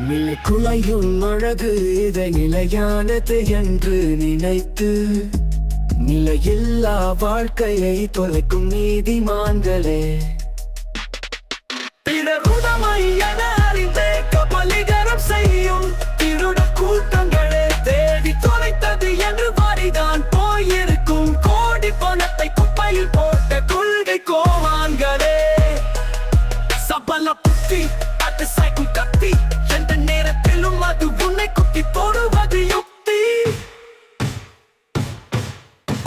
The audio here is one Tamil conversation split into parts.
நிலை குலையும் அழகு இதை நிலையானது என்று நினைத்து நிலையில்லா வாழ்க்கையை தொலைக்கும் நீதிமான்களே. பிறர் உடமை என அறிந்தே கபலீகரம் செய்யும் திருட கூட்டங்களே, தேடி தொலைத்தது என்று வரிதான் போயிருக்கும் கோடி பணத்தை குப்பையில் போட்ட கொள்கை கோவான்களே. சபல புத்தி அது சைக்கும் கத்தி, எந்த நேரத்திலும் அது உன்னை குத்தி போடுவது யுக்தி.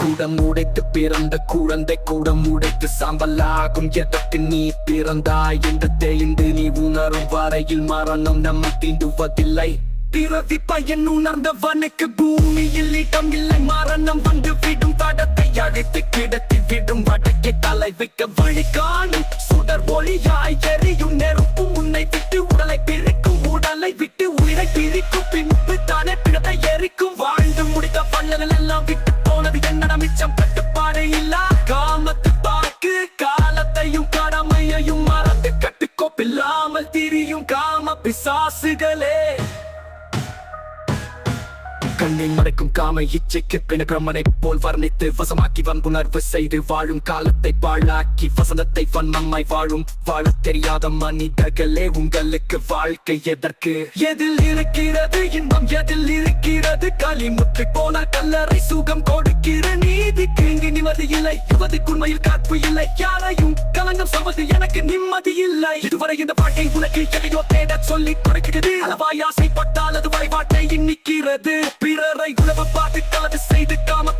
கூடம் உடைத்து பிறந்த குழந்தை கூடம் உடைத்து சாம்பலாகும். எதற்கு நீ பிறந்தாய் என்று தெரிந்து நீ உணரும் வரையில் மரணம் நம்ம தீண்டுவதில்லை. பிறவி பயன் உணர்ந்தவனுக்கு பூமியில் இடம் இல்லை. மரணம் வந்து விடும் தடத்தை அழைத்து கிடத்தி விடும் வடக்கை தலை வைக்க வழி காணும். சுடர் ஒளியாய் எரியும் நெருப்பு உன்னை விட்டு உடலை பிரிக்கும், உடலை விட்டு உயிரை பிரிக்கும். பின்பு தானே பிணத்தை எரிக்கும். வாழ்ந்து முடித்த பள்ளங்கள் எல்லாம் விட்டு போனது என்னடா மிச்சம்? கட்டுப்பாடு இல்லா காமத்து பார்க்கு, காலத்தையும் கடமையையும் மறந்து கட்டுக்கோப்பில்லாமல் திரியும் காம பிசாசுகளே. கண்ணை மறைக்கும் காம இச்சைக்கு பிணக்கிரமனை போல் வர்ணித்து வசமாக்கி வன்புணர்வு செய்து வாழும் காலத்தை பாழாக்கி வசந்தத்தை வன்மமாய் வாழும் வாழத் தெரியாத மனிதர்களே. உங்களுக்கு வாழ்க்கை எதற்கு? எதில் இருக்கிறது இன்பம்? எதில் இருக்கிறது களிமுத்து போன கல்லறை சுகம் கொடுக்கிற நீதிக்கு இங்கு நிம்மதி இல்லை. யுவதிக்கு உண்மையில் காப்பு இல்லை. யாரையும் கலங்கம் சொல்வது எனக்கு நிம்மதி இல்லை. இதுவரை இந்த வாழ்க்கை உனக்கு எதையோ தேட சொல்லி கொடுக்கிறது. அளவாய் ஆசைப்பட்டால் அது வழிபாட்டை நிற்கிறது. பிறரை உணவு பார்த்து காது செய்து காம